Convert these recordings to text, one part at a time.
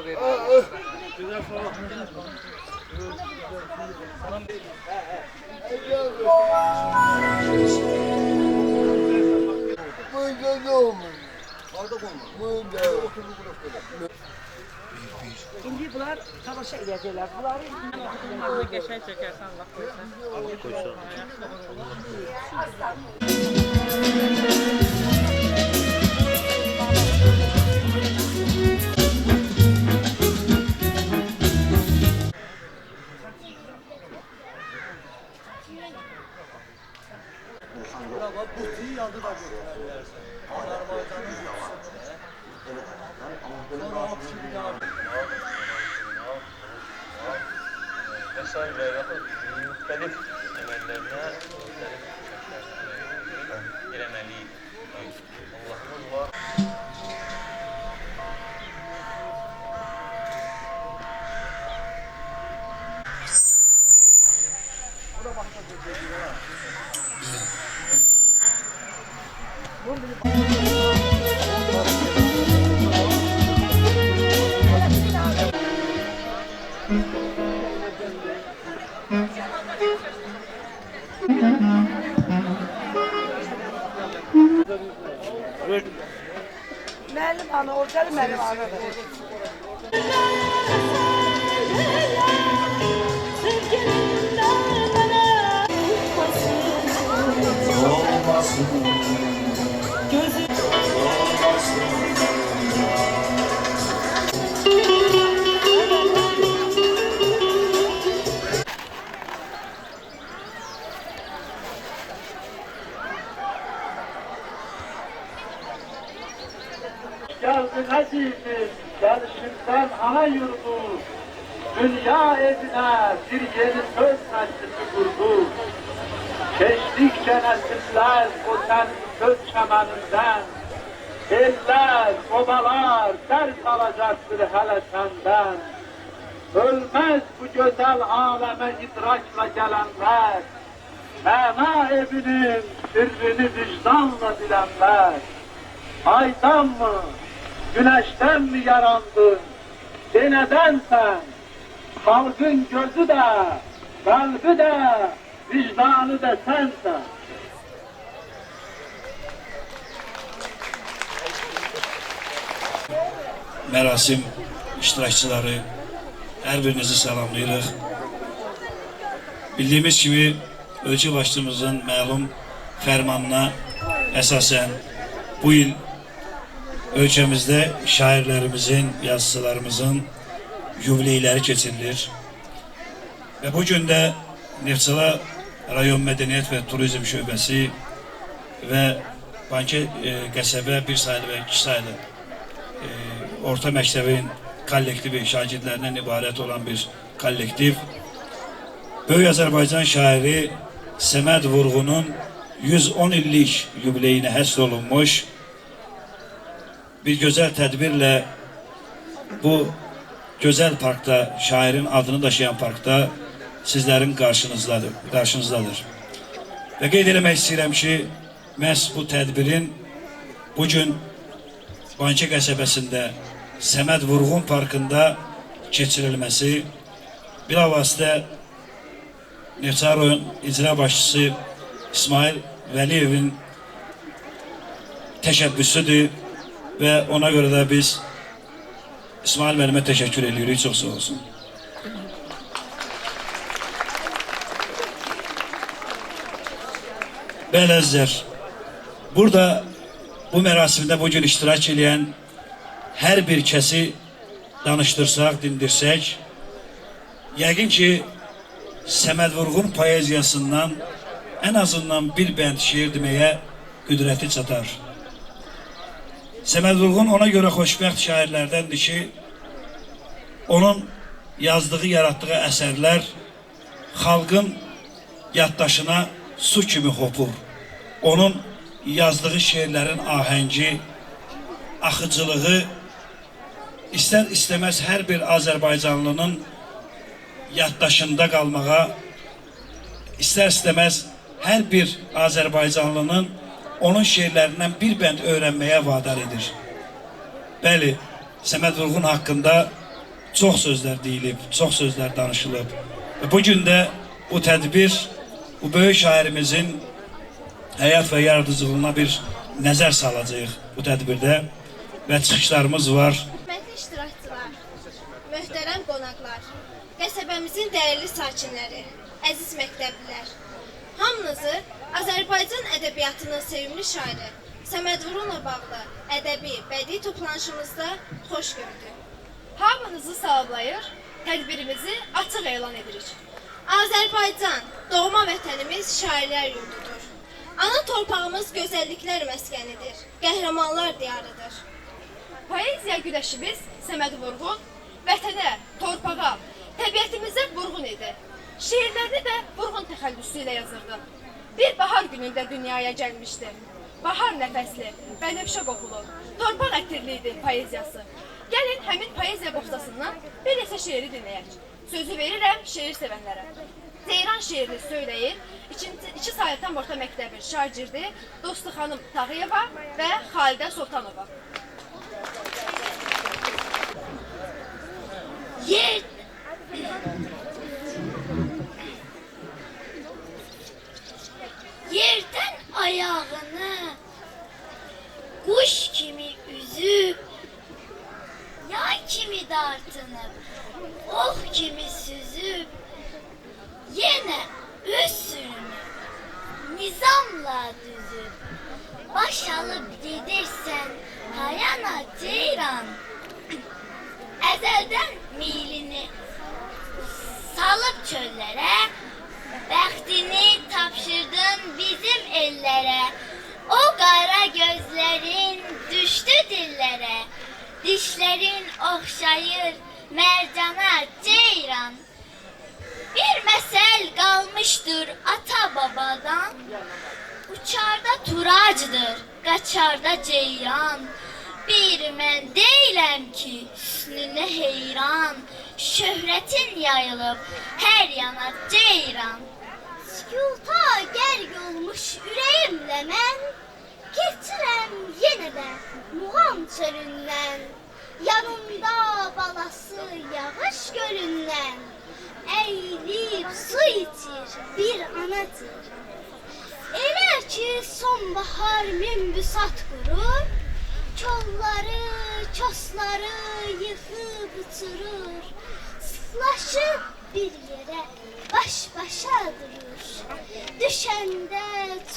Allah verir. Güzel soru. Şimdi bunlar çalışa edecekler. Bunları Geçen çekersen Allah koysan. Allah koysan. Vesaire muhtelif emellerine muhtelif ilemeliyiz. Allah'ımız var. Müəllim ana, ortalı müəllim ana. Geldin azizim, gelişimden ana yurdu, dünya evine bir yeni söz meclisi kurdu. Geçtikçe nesiller o senin söz çemeninden, eller, obalar ders alacaktır hele senden. Ölmez bu güzel aleme idrakla gelenler, mana evinin sırrını vicdanla bilenler. Aydan mı, güneşten mi yarandın? De neden sen? Halkın gözü de, kalbi de, vicdanı da sensen. Mərasim iştirakçıları, hər birinizi salamlayırıq. Bildiyimiz kimi, ölkə başçımızın məlum fərmanına əsasən bu il ölkəmizdə şairlərimizin, yazıçılarımızın yubileyləri keçirilir. Və bu gün də Neftçala Rayon Mədəniyyət və Turizm Şöbəsi və Bankə qəsəbə bir sayılı və iki sayılı orta məktəbin kollektivi, şagirdlərindən ibarət olan bir kollektiv Böyük Azərbaycan şairi Səməd Vurğunun 110 illik yubileyinə həsr olunmuş bir gözəl tədbirlə bu gözəl parkda, şairin adını daşıyan parkda sizlərin qarşınızdadır. Və qeyd eləmək istəyirəm ki, məhz bu tədbirin bugün Bankə qəsəbəsində Səməd Vurğun parkında keçirilməsi bilavasitə Neftçala rayon icra başçısı İsmail Vəliyevin təşəbbüsüdür və ona görə də biz İsmail müəllimə təşəkkür edirik, çox sağ olsun. Bəli əzizlər, burada bu mərasimdə bugün iştirak edən hər bir kəsi danışdırsaq, dindirsək, yəqin ki, Səməd Vurğun poeziyasından ən azından bir bənd şiir deməyə qüdrəti çatar. Səməd Vurğun ona görə xoşbəxt şairlərdəndir ki, onun yazdığı, yaratdığı əsərlər xalqın yaddaşına su kimi hopur. Onun yazdığı şiirlərin ahəngi, axıcılığı istər-istəməz hər bir Azərbaycanlının yaddaşında qalmağa, istər-istəməz hər bir Azərbaycanlının onun şiirlərindən bir bənd öyrənməyə vadar edir. Bəli, Səməd Vurğun haqqında çox sözlər deyilib, çox sözlər danışılıb. Və bu gün də bu tədbir, bu böyük şairimizin həyat və yaradıcılığına bir nəzər salacağıq bu tədbirdə və çıxışlarımız var. Hörmətli iştirakçılar, möhtərəm qonaqlar, qəsəbəmizin dəyərli sakinləri, əziz məktəblilər, hamınızı Azərbaycan ədəbiyyatının sevimli şairi Səməd Vurğunla bağlı ədəbi, bədii toplanışımızda xoş gördük. Hamınızı salamlayır, tədbirimizi açıq elan edirik. Azərbaycan, doğma vətənimiz şairlər yurdudur. Ana torpağımız gözəlliklər məskənidir, qəhrəmanlar diyarıdır. Poeziya güləşimiz Səməd Vurğun vətənə, torpağa, təbiətimizə vurğun idi. Şiirlərini də Vurğun təxəllüsü ilə yazırdı. Bir bahar günündə dünyaya gəlmişdi. Bahar nəfəsli, bənövşə qoxulu, torpaq ətirli idi poeziyası. Gəlin həmin poeziya boxçasından bir neçə şeiri dinləyək. Sözü verirəm şeir sevənlərə. Ceyran şeirini söyləyir, 2 saylı tam orta məktəbin şagirdi Dostu xanım Tağıyeva və Xalidə Sultanova. Yerden ayağını kuş kimi üzüp, yay kimi dartınıp, oh gibi süzüp, yine öz sürünüp, nizamla düzüp, baş alıp gidersen hayana ceyran, ezelden milini salıp çöllere, bəxtini tapşırdın bizim ellere, o qara gözlerin düştü dillere, dişlerin oxşayır mercana ceyran. Bir məsəl qalmışdır ata babadan, uçarda turacdır, qaçarda ceyran. Bir mən deyiləm ki, hüsnünə heyran, şöhrətin yayılıb hər yana ceyran. Sükuta gərq olmuş ürəyimlə mən, keçirəm yenə də Muğam çölündən, yanımda balası yağış gölündən, əyilib su içir bir anadır. Elə ki sonbahar mümbüsat qurur, kolları, çosları yıxıb uçurur, sıxlaşıb bir yerə baş-başa durur. Düşəndə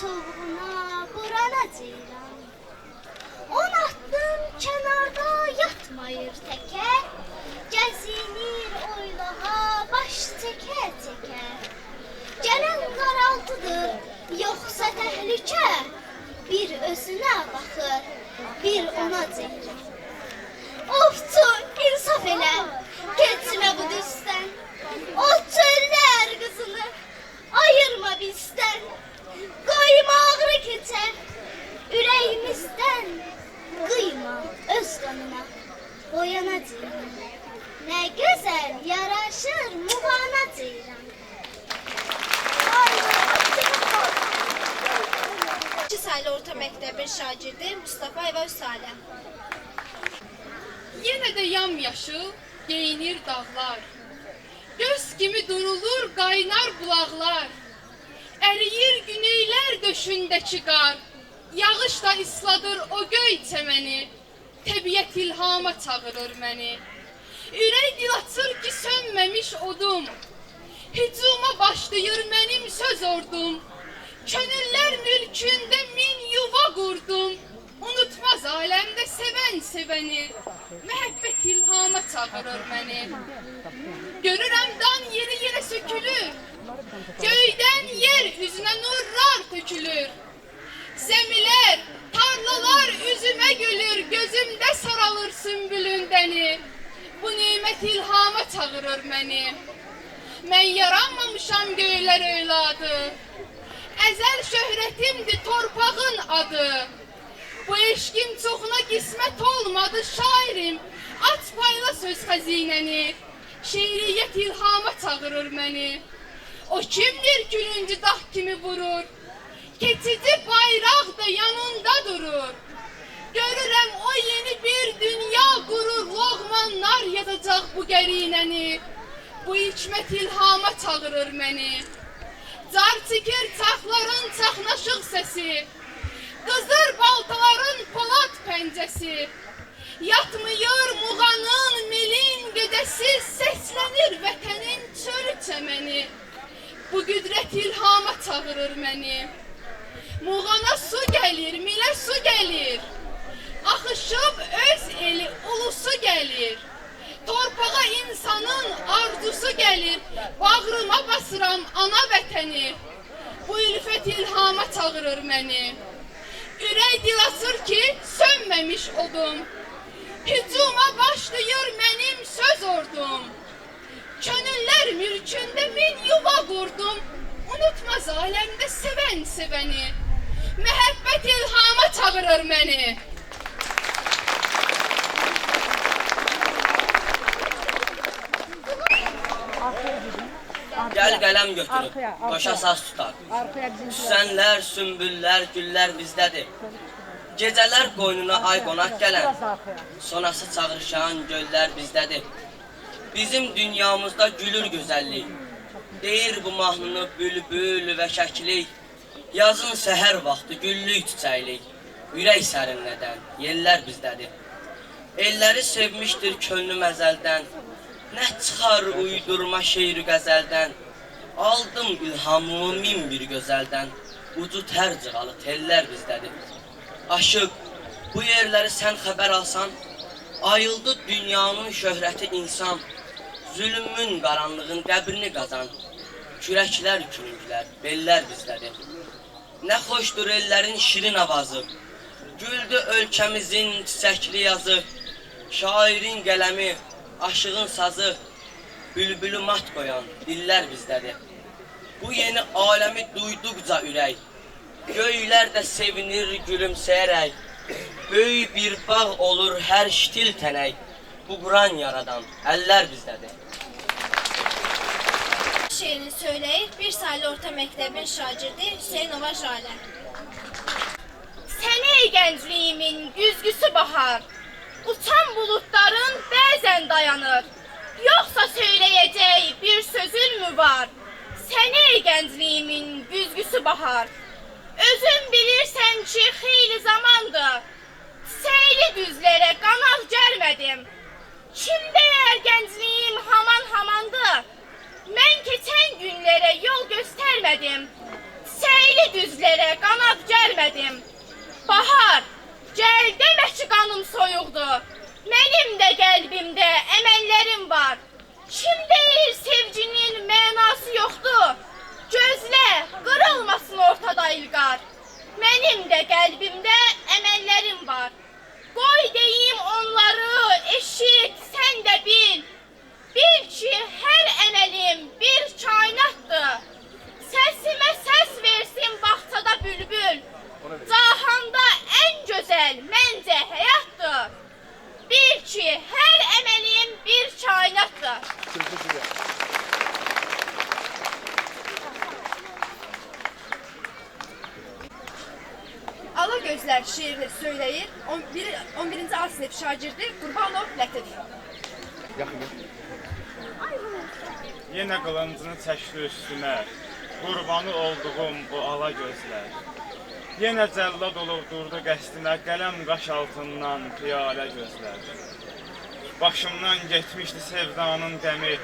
çoğuna burana ceyran. 10 addım kənarda yatmayır təkə, gəzinir oylağa baş çəkə-çəkə. Gələn qaraltıdır, yoxsa təhlükə, bir özünə baxır, bir ona ceyran. Ofçu, insaf elə, keçmə bu düzdən, o çöllər qızını ayırma bizdən. Qoyma ağrı keçə, ürəyimizdən, qıyma öz qanına, boyana ceyran. Nə gözəl yaraşır Muğana ceyran. 2 saylı orta məktəbin şagirdi Mustafa və Üsalə. Yenə də yamyaşıl geyinir dağlar, göz kimi durulur qaynar bulaqlar, əriyir güneylər döşündəki qar, yağış da isladır o göy çəməni, təbiət ilhama çağırır məni. Ürək dil açır ki sönməmiş odum, hücuma başlayır mənim söz ordum, könüllər mülkündə min yuva qurdum, unutmaz aləmdə sevən sevəni, məhəbbət ilhama çağırır məni. Görürəm dan yeri yerə sökülür, göydən yer üzünə nurlar tökülür. Zəmilər, tarlalar üzümə gülür, gözümdə saralır sümbülündəni. Bu nemət ilhama çağırır məni. Mən yaranmamışam göylər öyladı, əzəl şöhrətimdir torpağın adı. Bu eşkin çoxuna qismət olmadı şairim, aç payla söz xəzinəni, şeiriyyət ilhama çağırır məni. O kimdir gülüncü dağ kimi vurur, keçici bayraq da yanında durur. Görürəm o yeni bir dünya qurur, loğmanlar yadacaq bu qərinəni, bu hikmət ilhama çağırır məni. Car çəkir çaxların çaxnaşıq səsi, qızır baltaların polad pəncəsi. Yatmıyor muğanın milin gedəsi, səslənir vətənin çölü çəməni. Bu qüdrət ilhama çağırır məni. Muğana su gəlir, milə su gəlir. Axışıb öz eli ulusu gəlir. Torpağa insanın arzusu gəlir. Bağrıma basıram ana vətəni. Bu ülfət ilhama çağırır məni. Ürək dil açır ki, sönməmiş odum. Hücuma başlayır mənim söz ordum. Könüllər mülkündə min yuva qurdum. Unutmaz aləmdə sevən sevəni. Məhəbbət ilhama çağırır məni. Gəl qələm götürüb, qoşa saz tutar. Süsənlər, sümbüllər, güllər bizdədir. Gecələr qoynuna ay qonaq gələn, sonası çağırışan göllər bizdədir. Bizim dünyamızda gülür gözəllik, deyir bu mahnını bülbül və şəklik. Yazın səhər vaxtı güllük çiçəklik, ürək sərinlədən yellər bizdədir. Elləri sevmişdir könlüm əzəldən, nə çıxar uydurma şeir qəzəldən. Aldım ilhamımı min bir gözəldən, ucu tər cığalı tellər bizdədir. Aşıq, bu yerləri sən xəbər alsan, ayıldı dünyanın şöhrəti insan. Zülümün qaranlığın qəbrini qazan, kürəklər kürünglər, bellər bizdədir. Nə xoşdur ellərin şirin avazı, güldü ölkəmizin çiçəkli yazı. Şairin qələmi, aşığın sazı, bülbülü mat qoyan dillər bizdədir. Bu yeni aləmi duyduqca ürək, göylər də sevinir gülümsəyərək. Böyük bir bağ olur hər ştil tənək, bu Quran yaradan əllər bizdədir. Şeirini söyləyir bir saylı orta məktəbin şagirdi Hüseynova Jalə. Sən ey gəncliyimin güzgüsü bahar, uçan bulutların bəzən dayanır. Yoxsa söyləyəcək bir sözün mü var? Sən ey gəncliyimin güzgüsü bahar, özün bilirsən ki xeyli zamandır səyli düzlərə qanaq gərmədim. Kim deyər gəncliyim hamandır, mən keçən günlərə yol göstərmədim. Səyli düzlərə qanaq gərmədim. Bahar, gəl demə ki qanım soyuqdur, mənim də qəlbimdə əməllərim var. Kim deyir sevginin mənası yoxdur, gözlə qırılmasın ortada ilqar. Mənim də qəlbimdə əməllərim var. Qoy deyim onları eşit, sən də bil. Bil ki hər əməlim bir kainatdır. Səsimə səs versin bağçada bülbül. Cahanda ən gözəl məncə həyatdır. Bil ki hər əməlim bir kainatdır. Ala gözlər şeirini söyləyir 11-ci A sinif şagirdi Qurbanov Lətif. Yenə qılıncını çəkdi üstünə, qurbanı olduğum bu ala gözlər. Yenə cəllad olub durdu qəsdinə, qələm qaş altından piyalə gözlər. Başımdan getmişdi sevdanın dəmi,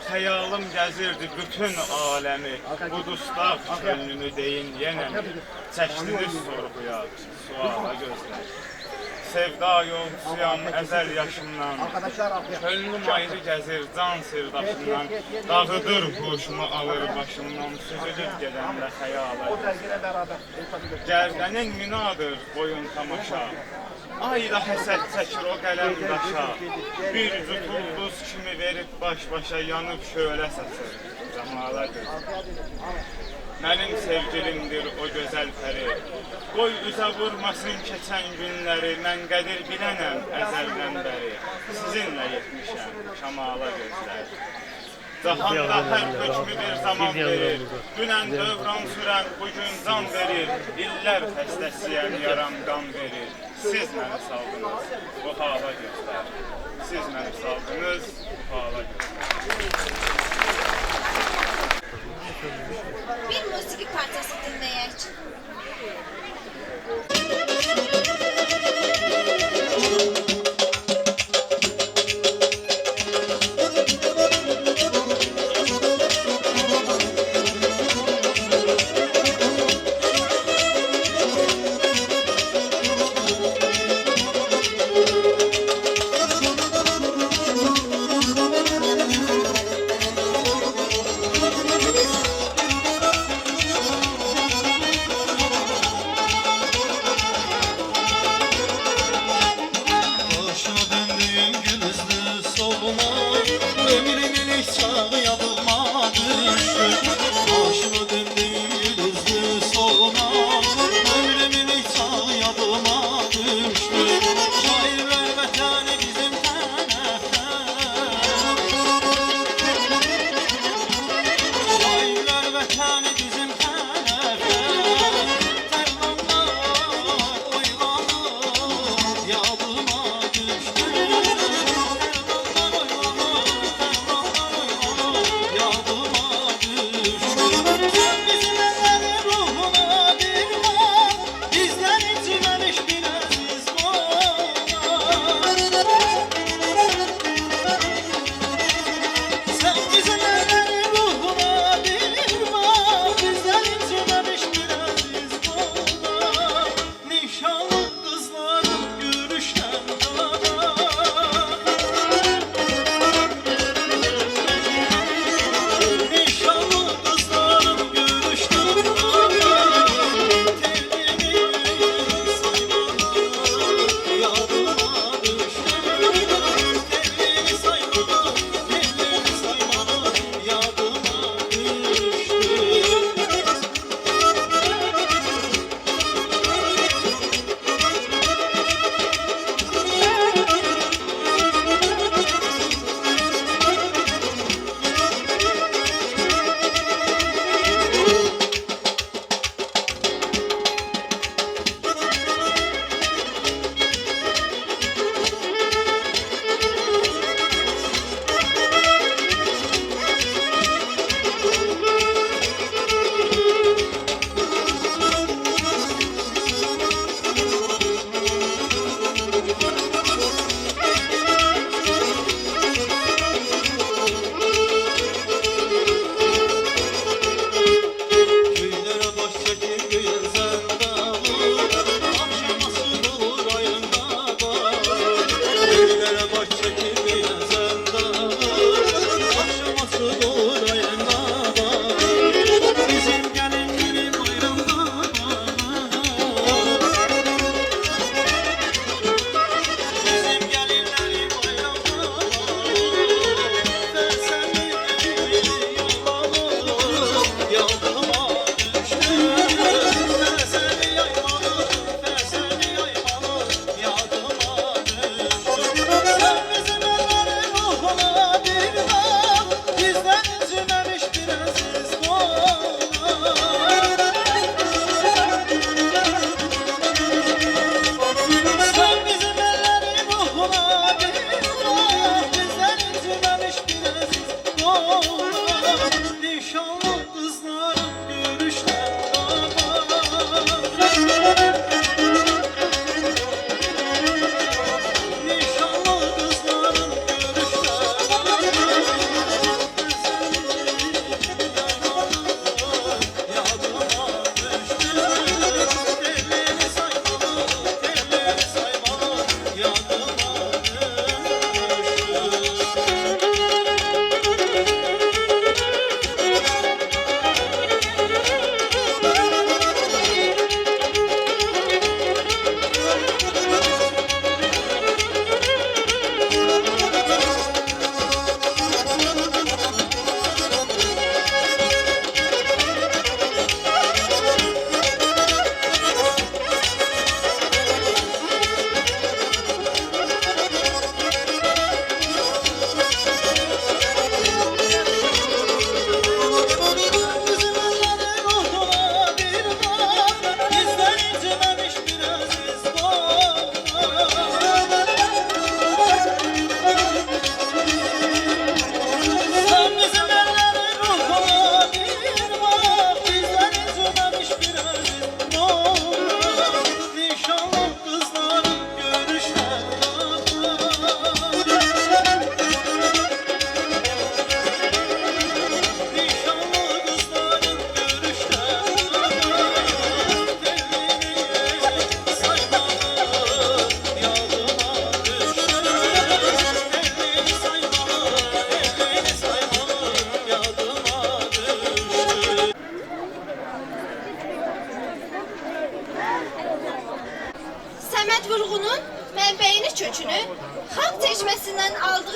xəyalım gəzirdi bütün aləmi. Bu dustaq könlünü deyin yenə mi, çəkdiniz sorğuya, suala gözlər. Sevda yolcusuyam əzəl yaşımdan, könlüm ayrı gəzir can sirdaşımdan. Dağıdır huşumu alır başımdan, süzülüb gedəndə xəyala gözlər. Gərdənin minadır boyun tamaşa, ayda həsəd çəkir o qələm daşa. Bir cüt ulduz kimi verib baş-başa, yanıb şölə saçır camala gözlər. Mənim sevgilimdir o gözəl pəri, qoy üzə vurmasın keçən günləri. Mən qədir bilənəm əzəldən bəri, sizinlə yetmişəm şamala gözlər. Cahanda hər hökmü bir zaman verir, dünən dövran sürən bugün can verir. İllər xəstəsiyəm yaram qan verir, siz məni saldınız bu hala gözlər. siz məni saldınız bu hala gözlər. Bir musiqi parçası dinləyək.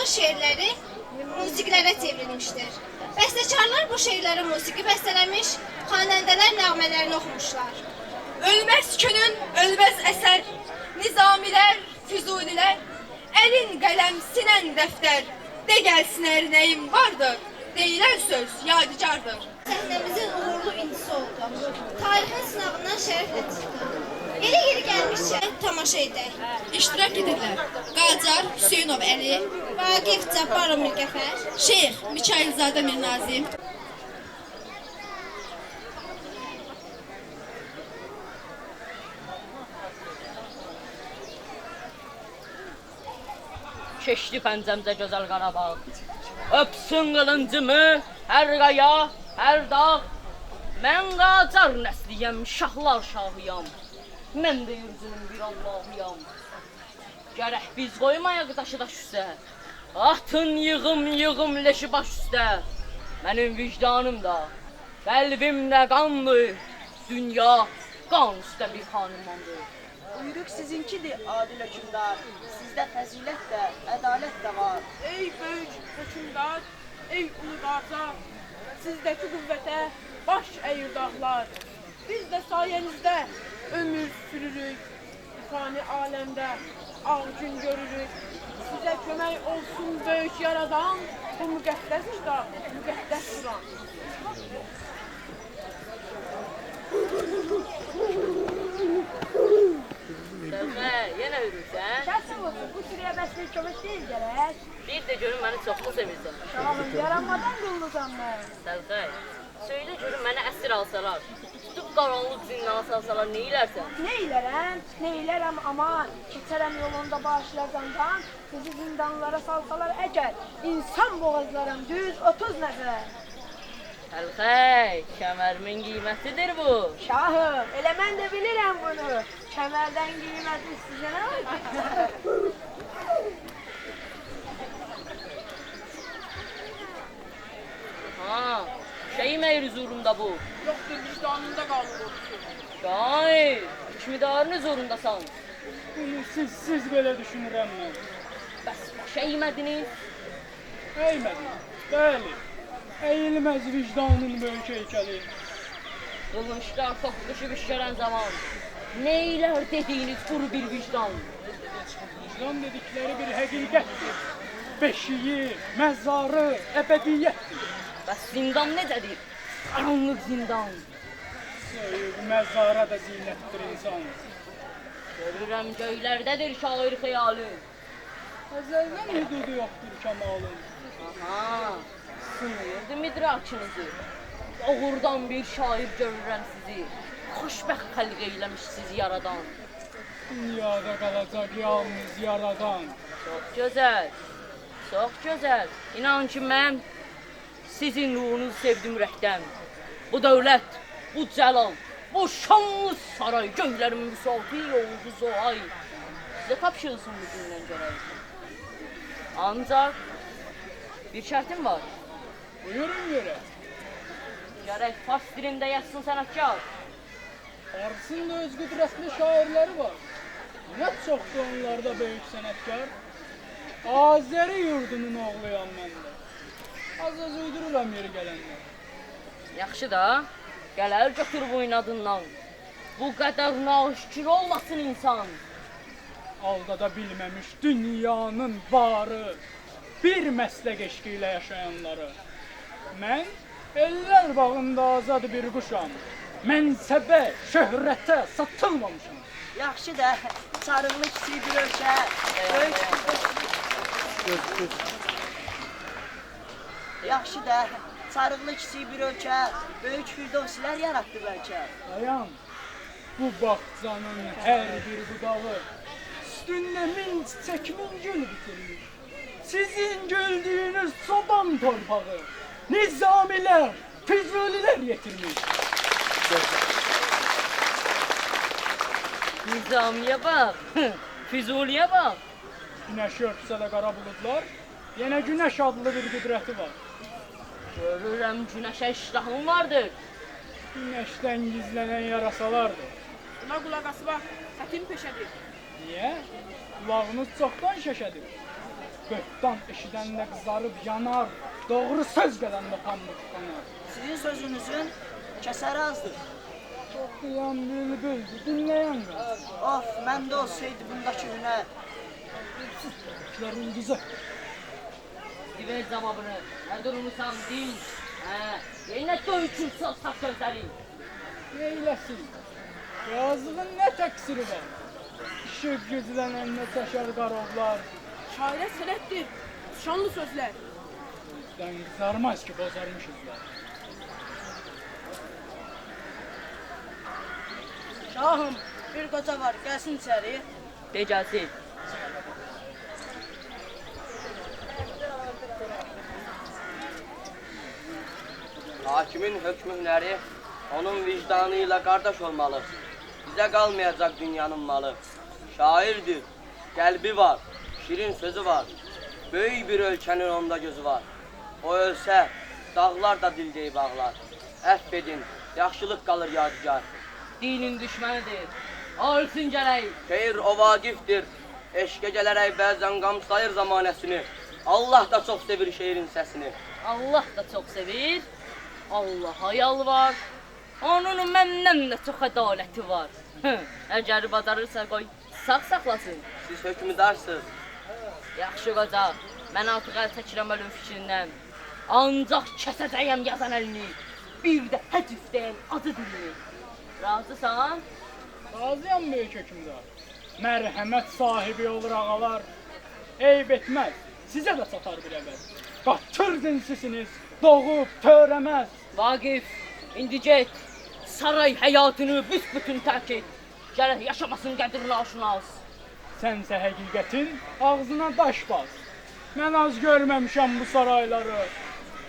yazdığı şeirləri musiqilərə çevrilmişdir. Bəstəkarlar bu şeirləri musiqi bəstələmiş, xanəndələr nəğmələrini oxumuşlar. Ölməz könül, ölməz əsər, nizamilər, füzulilər, əlin qələm, sinən dəftər, de gəlsin nəyim vardır, deyilən söz yadigardır. Səhnəmizin uğurlu incisi oldu. Tarixin sınavından şərəflə çıxdı. Yeri gəlmişkən tamaşa edək. İştirak edirlər Qacar Hüseynov Əli, Vaqif Cabbarov Mirqəfər, Şeyx Mikailzadə Mirnazim, Keçdi pəncəmcə gözəl Qarabağ. Öpsün qılıncımı hər qaya, hər dağ. Mən Qacar nəsliyəm, şahlar şahıyam. Mən də yüzünün bir Allahıyam. Gərək biz qoymayaq daşı daş üstə. Atın yığım leşi baş üstə. Mənim vicdanım da, qəlbim də qandır. Dünya qan üstə bir xanımandır. Buyruq sizinkidir adil hökümdar. Sizdə fəzilət də, ədalət də var. Ey böyük hökümdar, ey ulu Qacar, sizdəki qüvvətə baş əyir dağlar. Biz də sayənizdə ömür sürürük, fani aləmdə ağ gün görürük. Sizə kömək olsun böyük yaradan, bu müqəddəs kitab, müqəddəs Quran. Səlqə, yenə yürürsən? Kəsin olsun, bu sürüyə bəslik kömək deyil gərək. Bir də görün məni çoxlu sevirsən. Şahım, yaranmadan qullusan mən. Səlqə, söylə görün məni əsir alsalar, tutub qaranlıq zindana salsalar nə ilərsən? Nə ilərəm? Nə ilərəm aman, keçərəm yolunda başlar zandan, bizi zindanlara salsalar əgər, insan boğazlarım düz 30 nəfər. Səlqə, kəmərimin qiymətidir bu. Şahım, elə mən də bilirəm bunu. Kəmərdən qiyməti sizə nə var? Ha, şey meyri zorunda bu. Yoxdur, vicdanında qalır qorxusu. Şair, hükmüdarını zorundasan. Bunu siz belə düşünürəm mən. Bəs başa eymədiniz? Əymədim, bəli. Əyilməz vicdanın böyük heykəli. Qılınçlar toqquşub işgərən zaman. Neylər dediyiniz quru bir vicdan? Vicdan dedikləri bir həqiqətdir. Beşiyi, məzarı, əbədiyyətdir. Bəs zindan necədir? Qaranlıq zindan. Söyür, məzara da zinətdir insan. Görürəm göylərdədir şair xəyali. Əzəldən hüdudu yoxdur kəmalın. Aha, sınıyırdı midrakınızı. Doğrudan bir şair görürəm sizi. Xoşbəxt xəlq eyləmiş sizi yaradan. Dünyada qalacaq yalnız yaradan. Çox gözəl, çox gözəl. İnan ki, mən sizin ruhunuzu sevdim ürəkdən. Bu dövlət, bu cəlal, bu şanlı saray, göylərin müsafir yoldu zoay. Sizə tapşırılsın bu gündən görək. Ancaq bir şərtim var. Buyurun görək. Gərək fars dilində yazsın sənətkar. Farsın da öz qüdrətli şairləri var. Nə çoxdur onlarda böyük sənətkar. Azəri yurdunun oğluyam mən də. Az uydururam yeri gələndə. Yaxşı da, gələr götür bu inadından. Bu qədər naşükür olmasın insan. Aldada bilməmiş dünyanın barı, bir məslək eşqi ilə yaşayanları. Mən ellər bağında azad bir quşam. Mənsəbə, şöhrətə satılmamışam. Yaxşı da, sarıqlı kiçik bir ölkə, böyük Yaxşı da, sarıqlı kiçik bir ölkə, böyük firdovsilər yaratdı bəlkə. Dayan, bu bağçanın hər bir budağı üstündə min çiçək, min gül bitirmiş. Sizin güldüyünüz soban torpağı Nizamilər, Füzulilər yetirmiş. Nizamiyə bax, Füzuliyə bax. Günəşi örtsə də qara buludlar, yenə günəş adlı bir qüdrəti var. Görürəm günəşə iştahın vardır. Günəşdən gizlənən yarasalardır. Buna qulaq asma, çətin peşədir. Niyə? Qulağınız çoxdan şəşədir. Böhtan eşidəndə qızarıb yanar, doğru söz gələndə pambıq qanar. Sizin sözünüzün kəsəri azdır. Oxuyan bülbüldür, dinləyən qaz. Of, məndə olsaydı bundakı hünər. Türklərin qızı. Ver cavabını. Nə durmuşsan dil? Yenə döyükün sağ sözləri. Neyləsin? Yazığın nə təqsiri var? İşıq güclənəndə çəkər qarovlar. Şairə sənətdir, şanlı sözlər. Bizdən qızarmaz ki, bozarmışızlar. Şahım, bir qoca var, gəlsin içəri. De gəlsin. Hakimin hökmü hünəri onun vicdanı ilə qardaş olmalı. Bizə qalmayacaq dünyanın malı. Şairdir, qəlbi var, şirin sözü var. Böyük bir ölkənin onda gözü var. O ölsə, dağlar da dil deyib ağlar. Əff edin, yaxşılıq qalır yadigar. Dinin düşmənidir, alsın gərək. Xeyr, o vaqifdir. Eşqə gələrək bəzən qamsayır zamanəsini. Allah da çox sevir şeirin səsini. Allah da çox sevir. Allaha yalvar. Onun məndən də çox ədaləti var. Əgər bacarırsa qoy sağ saxlasın. Siz hökmüdarsınız. Yaxşı qoca, mən artıq əl çəkirəm ölüm fikrindən. Ancaq kəsəcəyəm yazan əlini. Bir də həcifdəyəm acı dilini. Razısan? Razıyam böyük hökmdar. Mərhəmət sahibi olur ağalar. Eyb etməz, sizə də satar bir əvəz. Qatır dinsisiniz, doğub törəməz. Vaqif, indi get. Saray həyatını büsbütün tərk et. Gərək yaşamasın qədrini aşinaz. Sənsə həqiqətin ağzına daş bas. Mən az görməmişəm bu sarayları.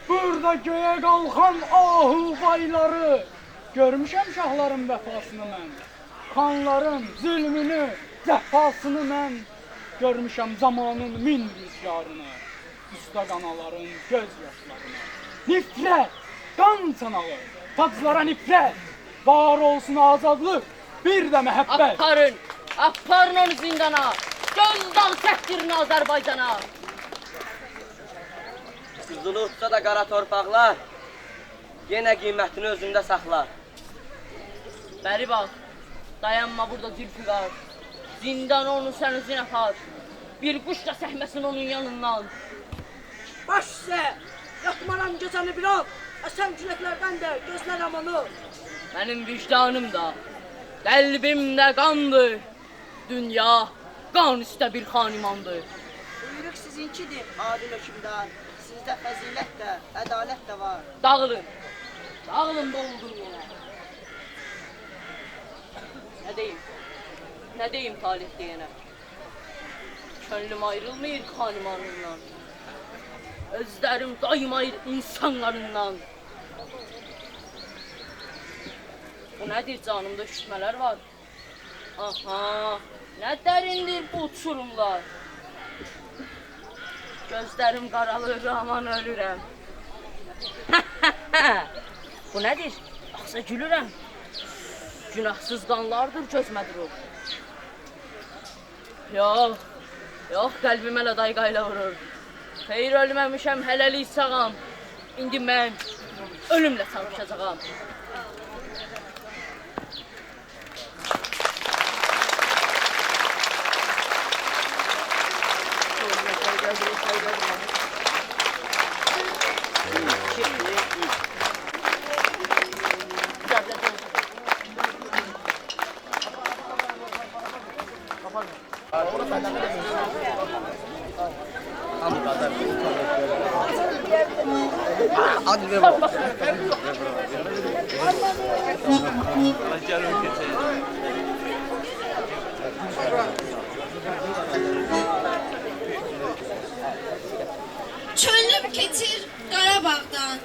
Burada göyə qalxan ahu bayları. Görmüşəm şahların vəfasını mən. Xanların zülmünü, cəfasını mən. Görmüşəm zamanın min rüzgarını. Usta qanaların göz yaşlarını. Nifrət, qan çanağı, taclara nifrət. Var olsun azadlıq, bir də məhəbbət. Aparın, aparın onu zindana. Gözdağı çəkdirin Azərbaycana. Qızılı uçsa da qara torpaqlar, yenə qiymətini özündə saxlar. Bəri bax, dayanma burada Zülfüqar. Zindana onu sən özün apar. Bir quş da səhməsin onun yanından. Baş sizə, yatmaram gecəni bir an. Əsən küləklərdən də gözlərəm onu. Mənim vicdanım da, qəlbim də qandır. Dünya qan üstə bir xanimandır. Buyruq sizinkidir, adil hökmdar. Sizdə fəzilət də, ədalət də var. Dağılın, dağılın boğuldum yenə. Nə deyim talih deyənə? Könlüm ayrılmayır xanimanından. Özlərim daymayır insanlarından. Bu nədir canımda üşütmələr var? Aha, nə dərindir bu uçurumlar. Gözlərim qaralır, aman ölürəm. Bu nədir? Axsa gülürəm. Günahsız qanlardır gözmədir o. Yox, yox, qəlbim hələ dayqayla vurur. Xeyr ölməmişəm, hələlik sağam. İndi mən ölümlə çalışacağam. Hadi ver bak. Könlüm keçir Qarabağdan.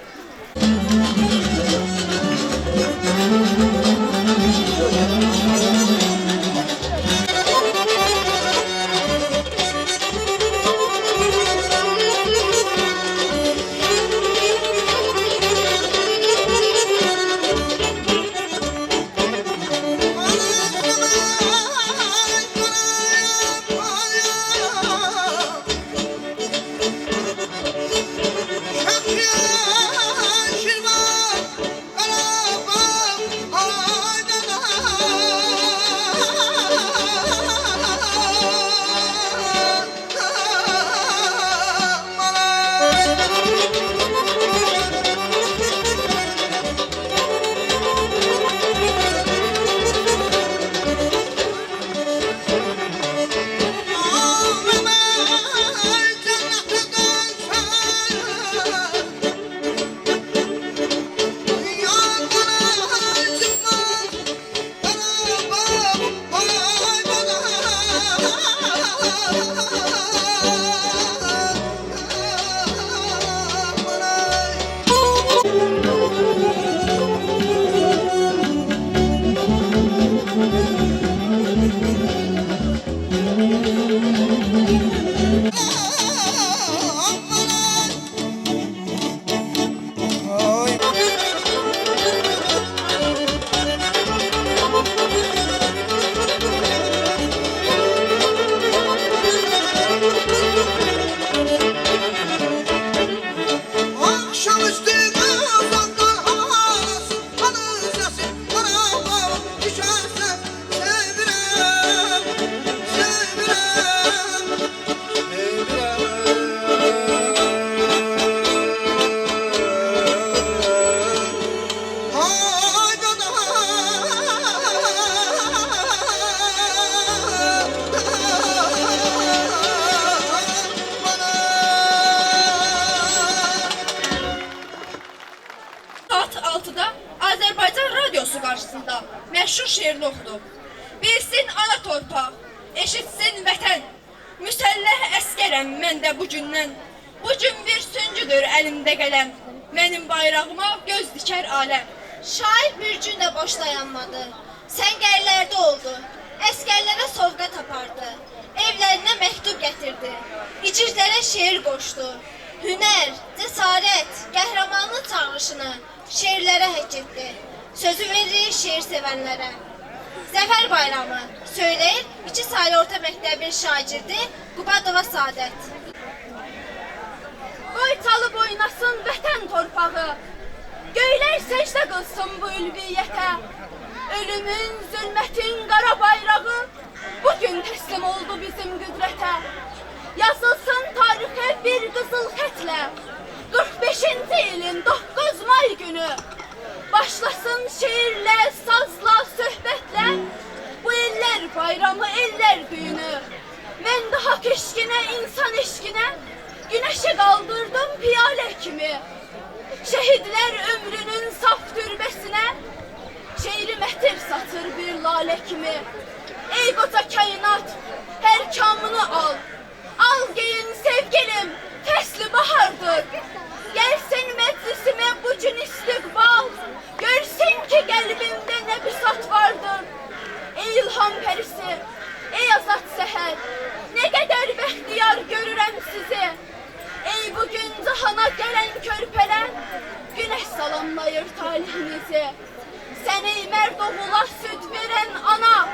radiosu qarşısında məşhur şeirini oxudu. Bilsin ana torpaq, eşitsin vətən, müsəlləh əskərəm mən də bu gündən. Bu gün bir süncüdür əlimdə qələm, mənim bayrağıma göz dikər aləm. Şair bir gün də boş dayanmadı. Səngərlərdə oldu. Əskərlərə sovqa tapardı. Evlərinə məktub gətirdi. İcirlərə şeir qoşdu. Hünər, cəsarət, qəhrəmanlıq çağrışını şeirlərə həkk etdi. Sözü verir şeir sevənlərə. Zəfər bayramı söyləyir 2 saylı orta məktəbin şagirdi Qubadova Saadət. Qoy çalıb oynasın vətən torpağı, göylər səcdə qılsın bu ülviyyətə. Ölümün, zülmətin qara bayrağı bugün təslim oldu bizim qüdrətə. Yazılsın tarixə bir qızıl xətlə 45-ci ilin 9 may günü. Başlasın şeirlə, sazla, söhbətlə bu eller bayramı, eller düyünü. Mən daha keşkinə, insan eşkinə güneşe kaldırdım piyale kimi. Şehitler ömrünün saf türbesine şeiri metir satır bir lale kimi. Ey koca kainat, her kamını al. Al giyin sevgilim, fesli bahardır. Gelsin meclisime bu gün istikbal. Görsün ki kalbimde nebisat vardır. Ey ilham perisi, ey azat seher, ne kadar behtiyar görürem sizi. Ey bugün cahana gelen körpeler, güneş salamlayır talihinizi. Sen ey merd oğula süt veren ana,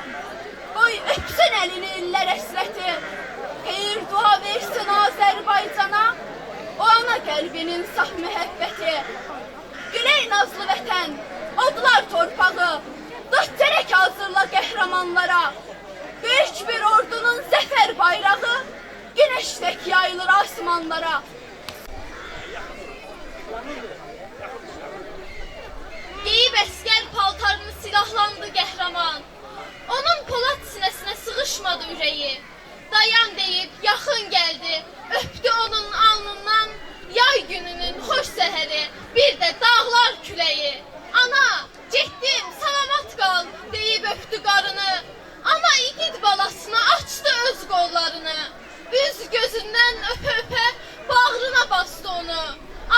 koy öpsün elini iller esreti. Hayır dua versin Azerbaycan'a, o ana kalbinin saf mühebbeti. Güney nazlı vətən, odlar torpağı, dört terek hazırla qəhrəmanlara. Büyük bir ordunun zəfər bayrağı, güneştek yayılır asmanlara. Geyib əskər paltarını silahlandı qəhrəman. Onun polad sinəsinə sığışmadı ürəyi. Dayan deyib yaxın gəldi, öpdü onun alnından. Yay gününün xoş səhəri, bir də dağlar küləyi. Ana, getdim, salamat qal, deyib öpdü qarını. Ana igid balasına açdı öz qollarını. Üz gözündən öpə-öpə bağrına bastı onu.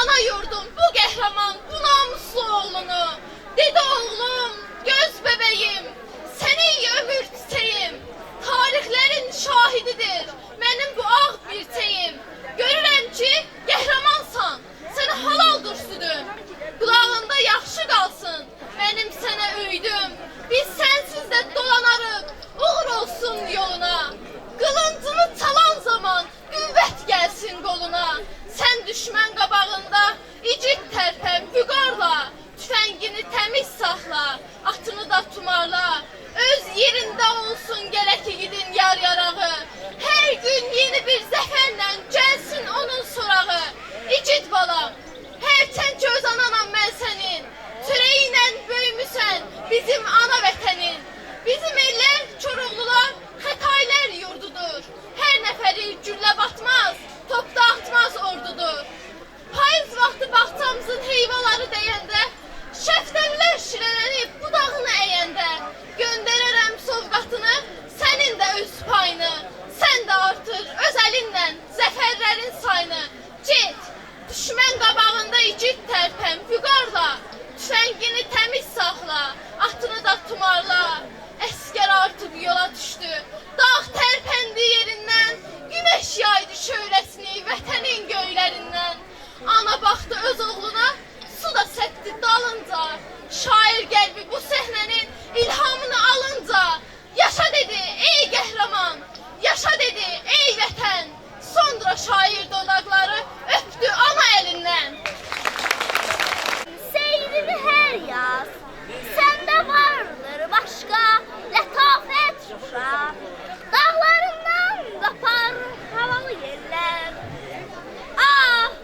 Ana yurdum bu qəhrəman, bu namuslu oğlunu. Dedi oğlum, göz bebeğim, səni ömür çiçəyim. Tarixlərin şahididir mənim bu ağ birtəyim. Görürəm ki, qəhrəmansan, sənə halaldır südüm. Qulağında yaxşı qalsın, mənim sənə öydüm. Biz sənsiz də dolanarıq, uğur olsun yoluna. Qılıncını çalan zaman qüvvət gəlsin qoluna. Sən düşmən qabağında igid tərpən vüqarla. Tüfəngini təmiz saxla, atını da tumarla. Öz yerində olsun gərək igidin yar yarağı. Hər gün yeni bir zəfərlə gəlsin onun sorağı. İgid balam, hərçən ki öz ananam mən sənin. Türəyinlə böyümüsən bizim ana vətənin. Bizim eller Çoroğlular xətaylər yurdudur. Hər nəfəri güllə batmaz, top dağıtmaz ordudur. Payız vaxtı bağçamızın heyvaları deyəndə, şəftəlilər şirələnib budağını əyəndə, göndərərəm sovqatını, sənin də öz payını. Sən də artır öz əlinlə zəfərlərin sayını. Get, düşmən qabağında igid tərpən vüqarla. Tüfəngini təmiz saxla, atını da tumarla. Əskər artıq yola düşdü, dağ tərpəndi yerindən. Güneş yaydı şöyləsini vətənin göylərindən. Ana baxdı öz oğluna, su da səpdi dalınca. Şair qəlbi bu səhnənin ilhamını alınca. Yaşa dedi ey qəhrəman, yaşa dedi ey vətən. Sonra şair dodaqları öpdü ana əlindən. Seyrini hər yaz, səndə vardır başqa lətafət şuşa. Dağlarından qapar havalı yerlər. Ah,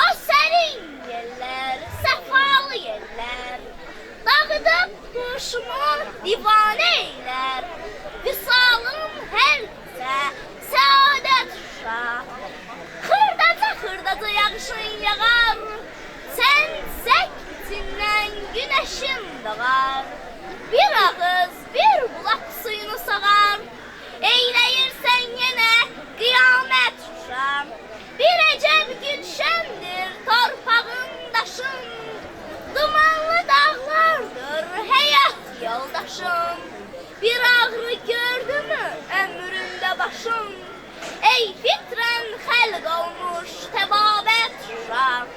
o sərin yerlər, səfalı yerlər. Dağıdıb quşumu divanə eylər. Vüsalım hər kəsə səadət şuşa. Xırdaca yağışın yağar, sən zək içindən güneşin dağar. Bir ağız, bir bulaq suyunu sağar. Eyləyirsən yenə qiyamət şuşam. Bir əcəb gülşəndir torpağın daşın. Dumanlı dağlardır həyat yoldaşım. Bir ağrı gördü mü ömründə başım. Ey fitrən xəlq olmuş təbabət şuşam.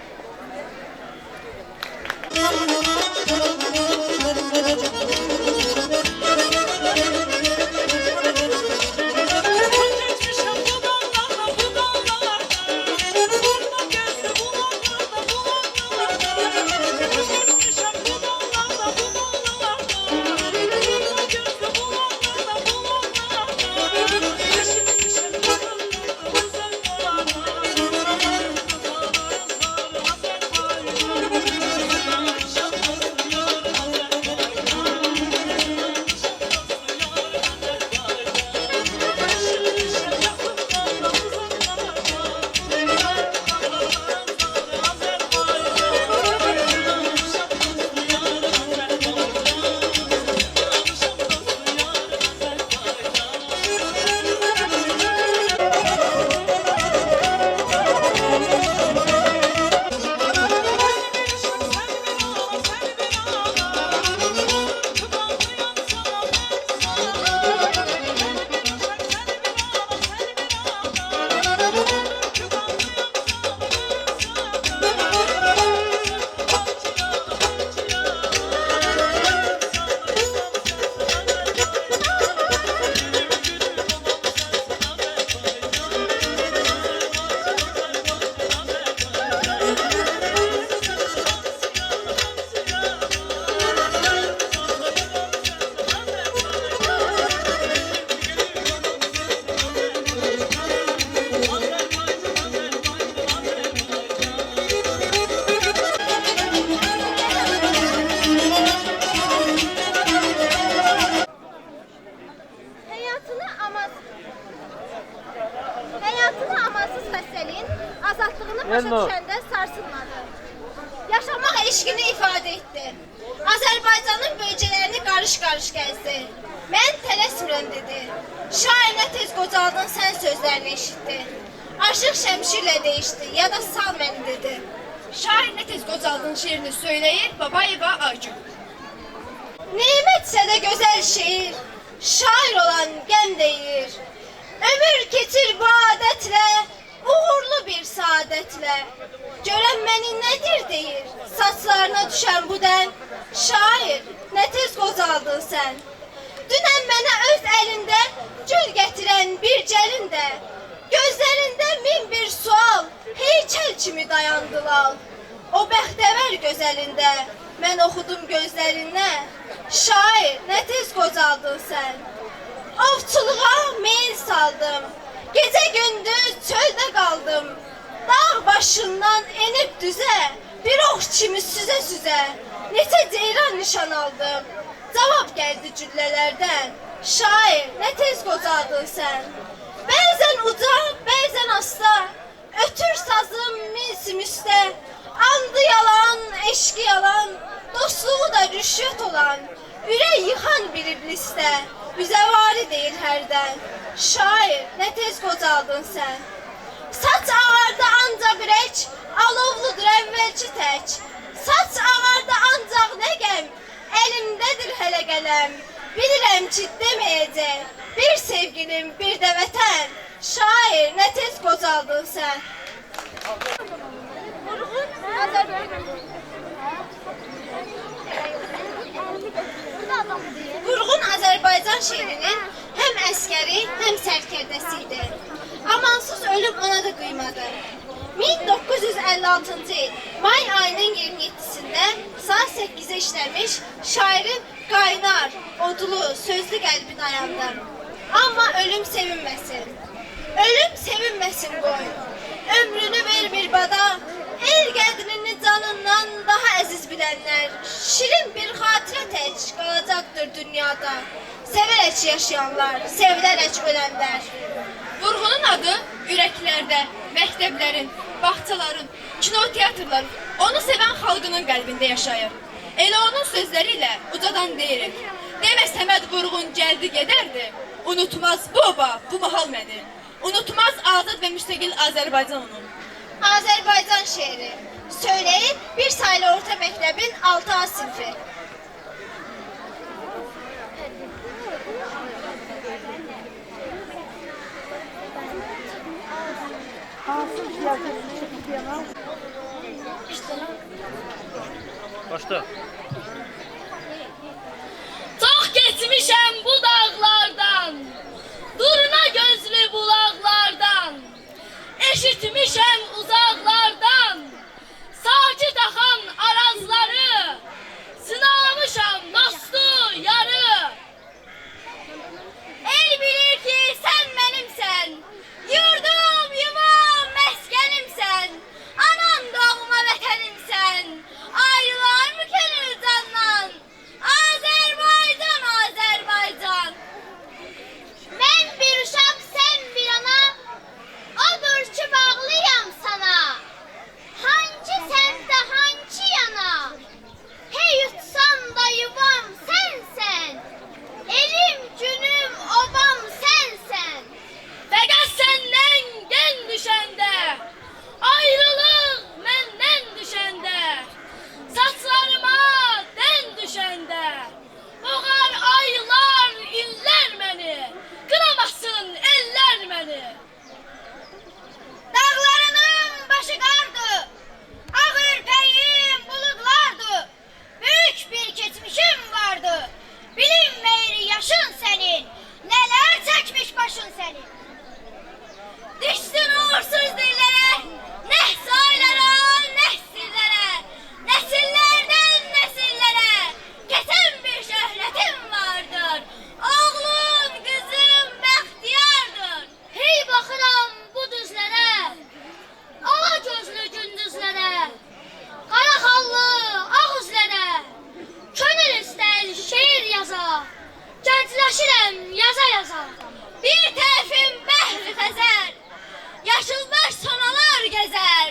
Həyatını amansız xəstəliyin azadlığını başa düşəndə sarsılmadı. Yaşamaq eşqini ifadə etdi. Azərbaycanın bölgələrini qarış-qarış gəzdi. Mən tələsmirəm dedi. Şair nə tez qocaldın sən sözlərini eşitdi. Aşıq şəmşirlə deyişdi ya da sal məni dedi. Şair nə tez qocaldın şeirini söyləyir Babayeva Arju. Nemətsə də gözəl şeir, şair olan gəm deyir. Ömür keçir bu adətlə, uğurlu bir saadətlə. Görən məni nədir deyir, saçlarına düşən bu dən. Şair, nə tez qocaldın sən. Dünən mənə öz əlində gül gətirən bir gəlində. Gözlərində min bir sual, heykəl kimi dayandılar. O bəxtəvər gözəlində, mən oxudum gözlərindən. Şair, nə tez qocaldın sən. Ovçuluğa meyil saldım. Gecə gündüz çöldə qaldım. Dağ başından enib düzə, bir ox kimi süzə-süzə. Neçə ceyran nişan aldım. Cavab gəldi cüllələrdən. Şair, nə tez qocaldın sən. Bəzən uca, bəzən asta. Ötür sazım min üstə. Andı yalan, eşqi yalan. Dostluğu da rüşvət olan. Ürək yıxan bir iblisdə. Üzəvari deyir hərdən. Şair, nə tez qocaldın sən. Saç ağarda ancaq ürək, alovludur əvvəlki tək. Saç ağarda ancaq nə qəm, əlimdədir hələ qələm. Bilirəm ki, deməyəcək, bir sevgilim, bir də vətən. Şair, nə tez qocaldın sən. Vurğun Azərbaycan şeirinin həm əskəri, həm sərkərdəsi idi. Amansız ölüm ona da qıymadı. 1956-cı il may ayının 27-sində saat 8-ə işləmiş şairin qaynar, odlu, sözlü qəlbi dayandı. Amma ölüm sevinməsin. Ölüm sevinməsin qoy. Ömrünü vermir bada. El qədrini canından daha əziz bilənlər. Şirin bir xatirə tək qalacaqdır dünyada. Sevərək yaşayanlar, sevilərək ölənlər. Vurğunun adı ürəklərdə, məktəblərin, bağçaların, kinoteatrların, onu sevən xalqının qəlbində yaşayır. Elə onun sözləri ilə ucadan deyirik. Demə Səməd Vurğun gəldi gedərdi. Unutmaz bu oba, bu mahal məni. Unutmaz azad və müstəqil Azərbaycan onu. Azərbaycan şeiri. Söyləyir bir sayılı orta məktəbin 6A sinfi. Başla. Çok geçmişem bu dağlardan, durna gözlü bulaklardan, eşitmişem uzaklardan, sakit akan arazları, sınamışam dostu yarı. El bilir ki sen benimsen, yurdum yuvam meskenimsen, anam doğma vətənimsən, ayrılar mı könül candan? Azerbaycan, Azerbaycan. Ben bir uşak, sen bir ana, odur ki bağlıyam sana. Hangi semte, hangi yana, hey yutsam da yuvam sensen, elim, günüm, obam sensen. Fakat senden gen düşende, ayrılık menden düşende, saçlarıma den düşende, boğar aylar, iller beni, kınamasın eller beni. Dağlarının başı qardı, ağ ürpəyim buludlardı, büyük bir keçmişim vardı, bilinmeyri yaşın senin, neler çəkmiş başın senin. Düştün uğursuz dillere, ne soylara, ne sirlere, nesillerden nesillere, kesen bir şöhretim vardır, oğlum, kızım, bəxtiyardır. Hey baxıram bu düzlere, ala gözlü gündüzlere, qara xallı ağ üzlere, könül istər şeir yaza, gəncləşirəm yaza yaza. Bir tərəfim bəhri xəzər, yaşılbaş sonalar gəzər,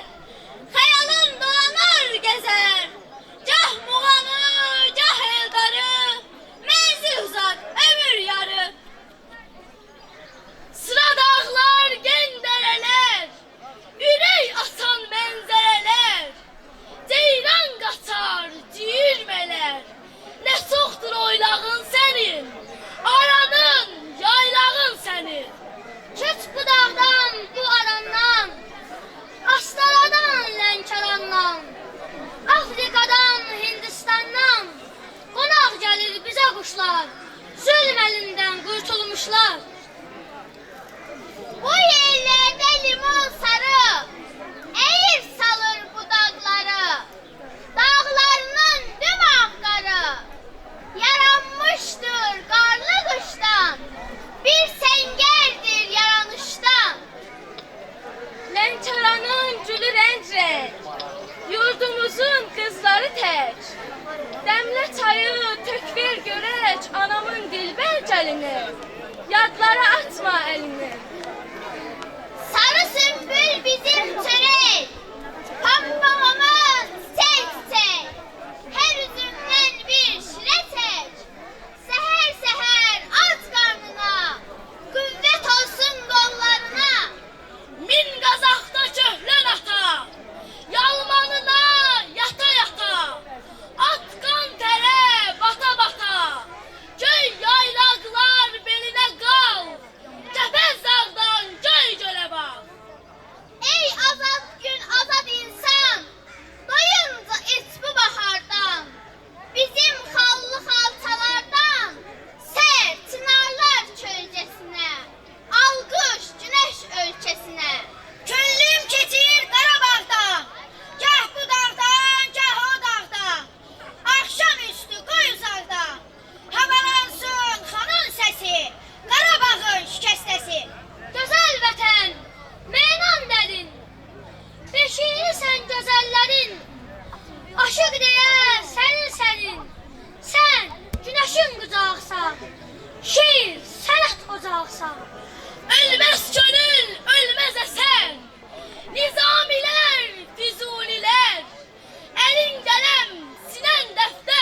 xəyalım dolanır gəzər, gah muğanı, gah eldarı, mənzil uzaq, ömür yarı. Sıra dağlar, gen dərələr, ürək atan mənzərələr, ceyran qaçar, ciyirmələr, nə çoxdur oylağın sənin, aranın, yaylağın sənin. Köç bu dağdan, bu arandan, Astaradan, Lənkərandan, Afrikadan, Hindistandan, qonaq gəlir bizə quşlar, zülm əlindən qurtulmuşlar. Bu yerlərdə limon sarı, əyir salır budaqları, dağlarının düm ağqarı, yaranmışdır qarlı qışdan, bir səngərdir yaranışdan. Lənkəranın gülü rənc-rənc, yurdumuzun qızları tək, dəmlə çayı tök ver görək anamın dilbər gəlini, yadlara atma əlini. Sarı sümbül bizim çörək, pampağımız çiçək, hər üzümdən bir şirə çək, səhər səhər aç qarnına, qüvvət olsun qollarına. Min qazaqda köhlən ata, yalmanına yata yata, at qan tərə bata bata, göy yaylaqlar belinə qal, Kəpəz dağdan göy gölə bax. Ey azad gün, azad insan, doyunca iç bu bahardan, bizim xallı xalçalardan, sər çınarlar kölgəsinə, alqış günəş ölkəsinə. Könlüm keçir Qarabağdan, gah bu dağdan, gah o dağdan, axşam üstü qoy uzaqda, havalansın xanın səsi, Qarabağın şikəstəsi. Gözəl vətən, mənan dədin, beşiyisən gözəllərin, aşıq deyə sənin, sən günəşin qucaqsan, şeir, sənət ocaqsan. Ölməz könül, ölməz əsən, Nizamilər, Füzulilər, əlin qələm, sinən dəftər.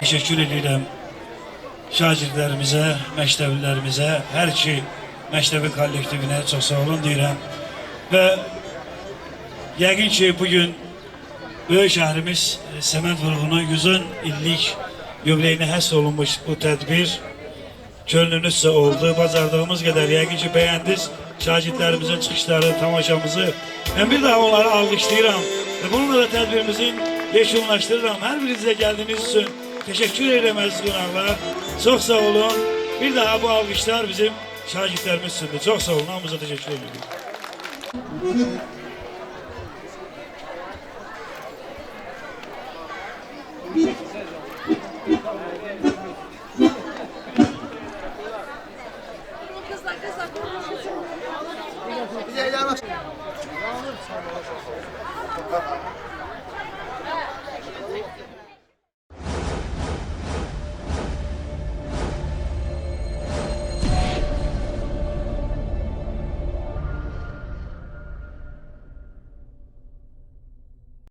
Teşekkür edirəm şagirdlərimizə, məktəblilərimizə, hər iki məktəbi kollektivinə çox sağ olun deyirəm. Və yəqin ki, bugün böyük şəhərimiz Səməd Vurğunun 110 illik yubileyinə həsr olunmuş bu tədbir könlünüzcə oldu. Bacardığımız qədər yəqin ki, bəyəndiniz şagirdlərimizin çıxışları, tamaşamızı. Mən bir daha onları alqışlayıram və bununla da tədbirimizin yekunlaşdırıram. Hər birinizə gəldiyiniz üçün teşekkür ederim əziz qonaqlar. Çox sağ olun. Bir daha bu alqışlar bizim şagirdlərimiz üçündür. Çox sağ olun. Hamınıza teşekkür ediyorum.